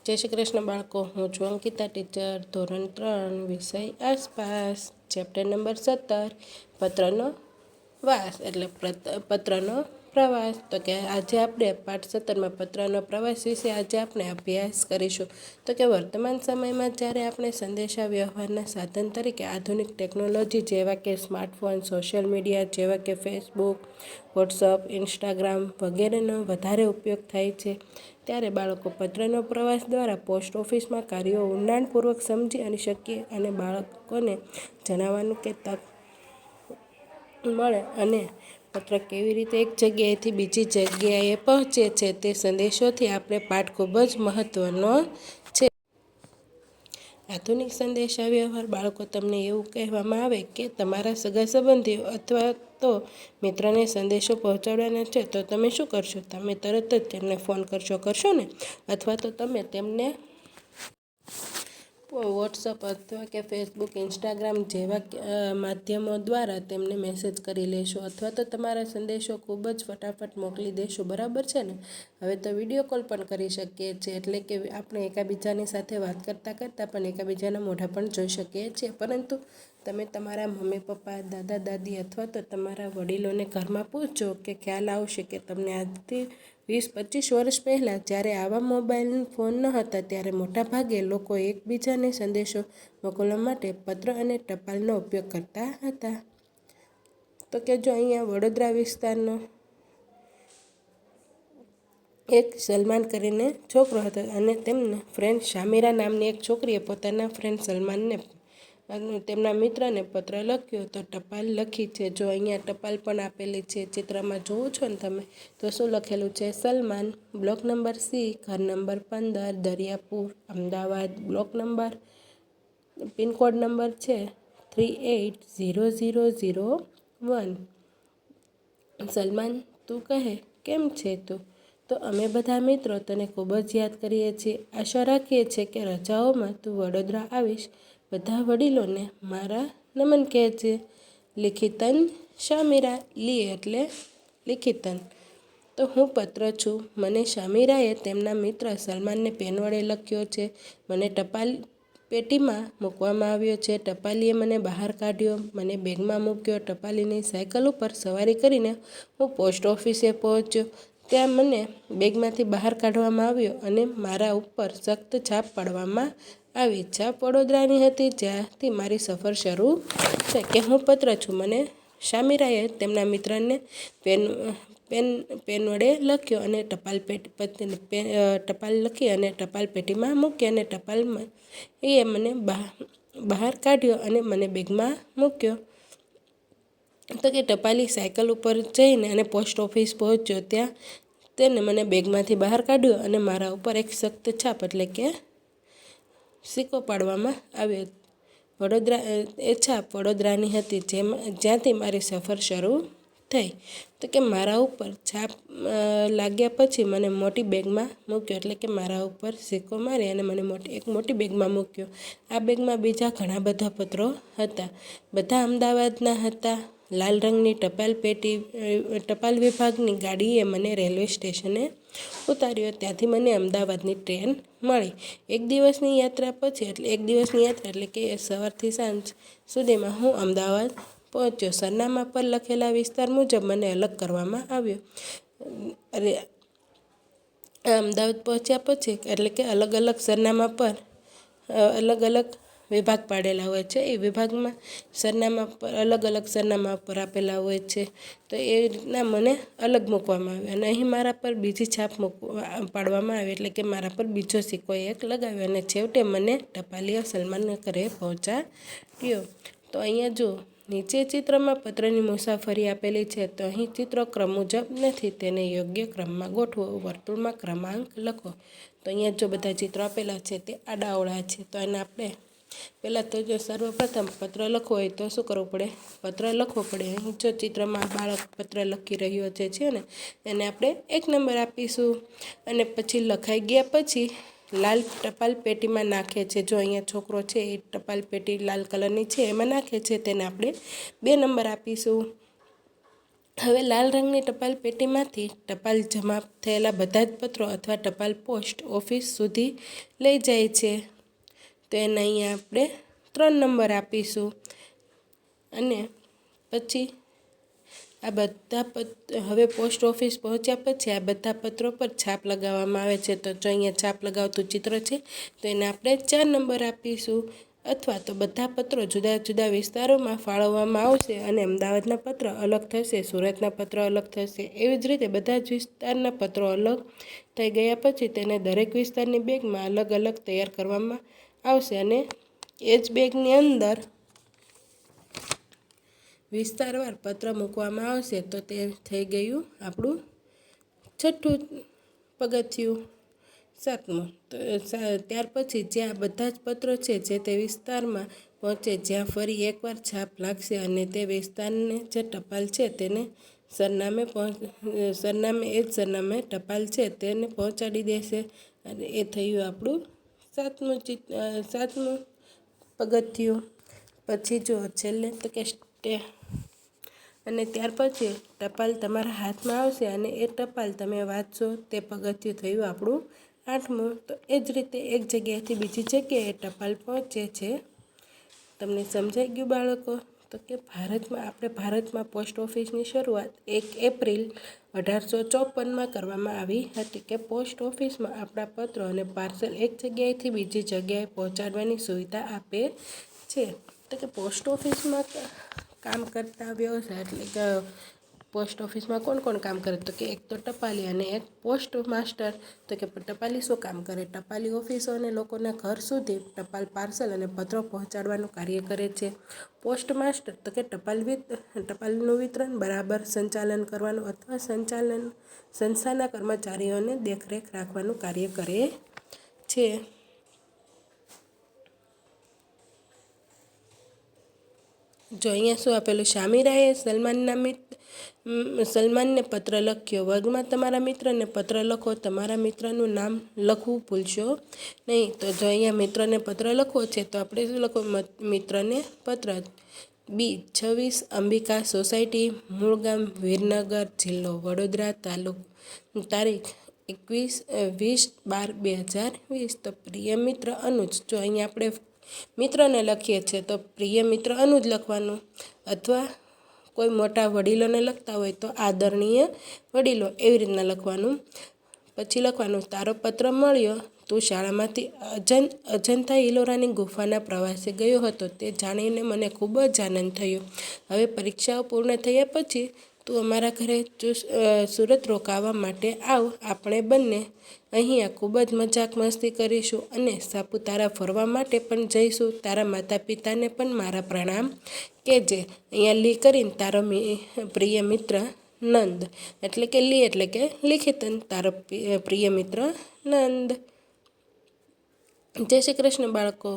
જય શ્રી કૃષ્ણ બાળકો, હું છું અંકિતા ટીચર, ધોરણ 3, વિષય આસપાસ, ચેપ્ટર નંબર 17, પત્રનો વાસ એટલે પત્રનો પ્રવાસ. તો કે આજે આપણે પાઠ 17માં પત્રનો પ્રવાસ વિશે આજે આપણે અભ્યાસ કરીશું. તો કે વર્તમાન સમયમાં જ્યારે આપણે સંદેશા વ્યવહારના સાધન તરીકે આધુનિક ટેકનોલોજી જેવા કે સ્માર્ટફોન, સોશિયલ મીડિયા જેવા કે ફેસબુક, વોટ્સઅપ, ઇન્સ્ટાગ્રામ વગેરેનો વધારે ઉપયોગ થાય છે, ત્યારે બાળકો પત્રનો પ્રવાસ દ્વારા પોસ્ટ ઓફિસમાં કાર્યો ઊંડાણપૂર્વક સમજી અને શકીએ અને બાળકોને જણાવવાનું કે તક મળે અને પત્ર કેવી રીતે એક જગ્યાએથી બીજી જગ્યાએ પહોંચે છે તે સંદેશોથી આપણે પાઠ ખૂબ જ મહત્વનો છે. આધુનિક સંદેશા વ્યવહાર બાળકો તમને એવું કહેવામાં આવે કે તમારા સગા સંબંધીઓ અથવા તો મિત્રને સંદેશો પહોંચાડવાનો છે, તો તમે શું કરશો? તમે તરત જ તેમને ફોન કરશો ને? અથવા તો તમે તેમને વોટ્સઅપ અથવા કે ફેસબુક, ઇન્સ્ટાગ્રામ જેવા માધ્યમો દ્વારા તેમને મેસેજ કરી લેશો અથવા તો તમારા સંદેશો ખૂબ જ ફટાફટ મોકલી દેશો, બરાબર છે ને? હવે તો વિડીયો કોલ પણ કરી શકીએ છીએ, એટલે કે આપણે એકાબીજાની સાથે વાત કરતાં કરતાં પણ એકાબીજાના મોઢા પણ જોઈ શકીએ છીએ. પરંતુ તમે તમારા મમ્મી પપ્પા, દાદા દાદી અથવા તો તમારા વડીલોને ઘરમાં પૂછજો કે ખ્યાલ આવશે કે તમને આજથી 20-25 વર્ષ પહેલાં જ્યારે આવા મોબાઈલ ફોન ન હતા ત્યારે મોટાભાગે લોકો એકબીજાને સંદેશો મોકલવા માટે પત્ર અને ટપાલનો ઉપયોગ કરતા હતા. તો કે જો અહીંયા વડોદરા વિસ્તારનો એક સલમાન કરીને છોકરો હતો અને તેમને ફ્રેન્ડ શામિરા નામની એક છોકરીએ પોતાના ફ્રેન્ડ સલમાનને તેમના મિત્રને પત્ર લખ્યો, તો ટપાલ લખી છે. જો અહીંયા ટપાલ પણ આપેલી છે, ચિત્રમાં જોવો છો ને તમે, તો શું લખેલું છે? સલમાન, બ્લોક નંબર સી, ઘર number 15, Dariyapur, Ahmedabad, pincode number છે 380001. સલમાન, તું કહે કેમ છે તું? તો અમે બધા મિત્રો તને ખૂબ જ યાદ કરીએ છીએ. આશા રાખીએ છીએ કે રજાઓમાં તું વડોદરા આવીશ. બધા વડીલોને મારા નમન કહેજે. લિખિતન શામિરા. લી એટલે લિખિતન. તો હું પત્ર છું. મને શામિરાએ તેમના મિત્ર સલમાનને પેન વડે લખ્યો છે. મને ટપાલ પેટીમાં મૂકવામાં આવ્યો છે. ટપાલીએ મને બહાર કાઢ્યો, મને બેગમાં મૂક્યો. ટપાલીની સાયકલ ઉપર સવારી કરીને હું પોસ્ટ ઓફિસે પહોંચ્યો. ત્યાં મને બેગમાંથી બહાર કાઢવામાં આવ્યો અને મારા ઉપર સખ્ત છાપ પાડવામાં આવી. છાપ વડોદરાની હતી, જ્યાંથી મારી સફર શરૂ છે કે હું પત્ર છું. મને શામિરાએ તેમના મિત્રને પેન વડે લખ્યો અને ટપાલ લખી અને ટપાલ પેટીમાં મૂકી અને ટપાલમાં એ મને બહાર કાઢ્યો અને મને બેગમાં મૂક્યો. તો કે ટપાલી સાયકલ ઉપર જઈને અને પોસ્ટ ઓફિસ પહોંચ્યો. ત્યાં તેને મને બેગમાંથી બહાર કાઢ્યો અને મારા ઉપર એક સખ્ત છાપ એટલે કે સિક્કો પાડવામાં આવ્યો. એ છાપ વડોદરાની હતી, જ્યાંથી મારી સફર શરૂ થઈ. તો કે મારા ઉપર છાપ લાગ્યા પછી મને મોટી બેગમાં મૂક્યો, એટલે કે મારા ઉપર સિક્કો મારી અને મને એક મોટી બેગમાં મૂક્યો. આ બેગમાં બીજા ઘણા બધા પત્રો હતા. બધા અમદાવાદના હતા. લાલ રંગની ટપાલ વિભાગની ગાડીએ મને રેલવે સ્ટેશને ઉતાર્યો. ત્યાંથી મને અમદાવાદની ટ્રેન મળી. એક દિવસની યાત્રા એટલે કે સવારથી સાંજ સુધીમાં હું અમદાવાદ પહોંચ્યો. સરનામા પર લખેલા વિસ્તાર મુજબ મને અલગ કરવામાં આવ્યો. અમદાવાદ પહોંચ્યા પછી એટલે કે અલગ અલગ સરનામા પર અલગ અલગ વિભાગ પાડેલા હોય છે. એ વિભાગમાં અલગ અલગ સરનામા પર આપેલા હોય છે. તો એ રીતના મને અલગ મૂકવામાં આવ્યો અને અહીં મારા પર બીજી છાપ પાડવામાં આવી, એટલે કે મારા પર બીજો સિક્કો એક લગાવ્યો અને છેવટે મને ટપાલીએ સલમાનના ઘરે પહોંચાડ્યો. તો અહીંયા જો નીચે ચિત્રમાં પત્રની મુસાફરી આપેલી છે, તો અહીં ચિત્રો ક્રમ મુજબ નથી, તેને યોગ્ય ક્રમમાં ગોઠવો. વર્તુળમાં ક્રમાંક લખો. તો અહીંયા જો બધા ચિત્રો આપેલા છે તે આડાઅવળા છે, તો એને આપણે પહેલાં તો જો સર્વપ્રથમ પત્ર લખવો હોય તો શું કરવું પડે? પત્ર લખવો પડે. અહીં જો ચિત્રમાં બાળક પત્ર લખી રહ્યો છે ને, એને આપણે 1 નંબર આપીશું અને પછી લખાઈ ગયા પછી લાલ ટપાલ પેટીમાં નાખે છે. જો અહીંયા છોકરો છે એ ટપાલ પેટી લાલ કલરની છે એમાં નાખે છે, તેને આપણે 2 નંબર આપીશું. હવે લાલ રંગની ટપાલ પેટીમાંથી ટપાલ જમા થયેલા બધા જ પત્રો અથવા ટપાલ પોસ્ટ ઓફિસ સુધી લઈ જાય છે. તો એને અહીંયા આપણે 3 નંબર આપીશું. અને પછી આ બધા હવે પોસ્ટ ઓફિસ પહોંચ્યા પછી આ બધા પત્રો પર છાપ લગાવવામાં આવે છે. તો જો અહીંયા છાપ લગાવતું ચિત્ર છે તો એને આપણે 4 નંબર આપીશું. અથવા તો બધા પત્રો જુદા જુદા વિસ્તારોમાં ફાળવવામાં આવશે અને અમદાવાદના પત્ર અલગ થશે, સુરતના પત્ર અલગ થશે. એવી જ રીતે બધા જ વિસ્તારના પત્રો અલગ થઈ ગયા પછી તેને દરેક વિસ્તારની બેગમાં અલગ અલગ તૈયાર કરવામાં આવશે અને એ જ બેગની અંદર વિસ્તારવાર પત્ર મૂકવામાં આવશે. તો તે થઈ ગયું આપણું 6થું પગથિયું. 7મું. તો ત્યાર પછી જે આ બધા જ પત્રો છે જે તે વિસ્તારમાં પહોંચે જ્યાં ફરી એકવાર છાપ લાગશે અને તે વિસ્તારને જે ટપાલ છે તેને સરનામે એ જ સરનામે ટપાલ છે તેને પહોંચાડી દેશે. અને એ થયું આપણું 7મું પગથિયું. પછી જો છેલ્લે તો કે અને ત્યાર પછી ટપાલ તમારા હાથમાં આવશે અને એ ટપાલ તમે વાંચશો. તે પગથિયું થયું આપણું 8મું. તો એ જ રીતે એક જગ્યાએથી બીજી જગ્યાએ ટપાલ પહોંચે છે. તમને સમજાઈ ગયું બાળકો? તો કે ભારતમાં પોસ્ટ ઓફિસની શરૂઆત 1 એપ્રિલ 1854માં કરવામાં આવી હતી. કે પોસ્ટ ઓફિસમાં આપણા પત્રો અને પાર્સલ એક જગ્યાએથી બીજી જગ્યાએ પહોંચાડવાની સુવિધા આપે છે. તો કે પોસ્ટ ઓફિસમાં કામ કરતા વ્યવસાય એટલે કે પોસ્ટ ઓફિસમાં કોણ કોણ કામ કરે? તો કે એક તો ટપાલી અને એક પોસ્ટ માસ્ટર. તો કે ટપાલી શું કામ કરે? ટપાલી ઓફિસો અને લોકોના ઘર સુધી ટપાલ, પાર્સલ અને પત્રો પહોંચાડવાનું કાર્ય કરે છે. પોસ્ટ માસ્ટર તો કે ટપાલનું વિતરણ બરાબર સંચાલન કરવાનું અથવા સંસ્થાના કર્મચારીઓને દેખરેખ રાખવાનું કાર્ય કરે છે. જો અહીંયા શું આપેલું? શામિરાએ સલમાનને પત્ર લખ્યો. વર્ગમાં તમારા મિત્રને પત્ર લખો. તમારા મિત્રનું નામ લખવું ભૂલશો નહીં. તો જો અહીંયા મિત્રને પત્ર લખવો છે તો આપણે શું લખવું? મિત્રને પત્ર. 26 અંબિકા સોસાયટી, મૂળ ગામ વિરનગર, જિલ્લો વડોદરા, તારીખ 20/12/2020. તો પ્રિય મિત્ર અનુજ. જો અહીંયા આપણે મિત્રને લખીએ છીએ તો પ્રિય મિત્ર અનુજ લખવાનું. અથવા કોઈ મોટા વડીલોને લખતા હોય તો આદરણીય વડીલો એવી રીતના લખવાનું. પછી લખવાનું તારો પત્ર મળ્યો. તું શાળામાંથી અજંતા ઇલોરાની ગુફાના પ્રવાસે ગયો હતો. તે જાણીને મને ખૂબ જ આનંદ થયો. હવે પરીક્ષાઓ પૂર્ણ થયા પછી તું અમારા ઘરે સુરત રોકાવા માટે આવ. આપણે બંને અહીંયા ખૂબ જ મજાક મસ્તી કરીશું અને સાપુતારા ફરવા માટે પણ જઈશું. તારા માતા પિતાને પણ મારા પ્રણામ કહેજે. અહીંયા લી કરીને તારો પ્રિય મિત્ર નંદ. એટલે કે લી એટલે કે લિખિતન. તારો પ્રિય મિત્ર નંદ. જય શ્રી કૃષ્ણ બાળકો.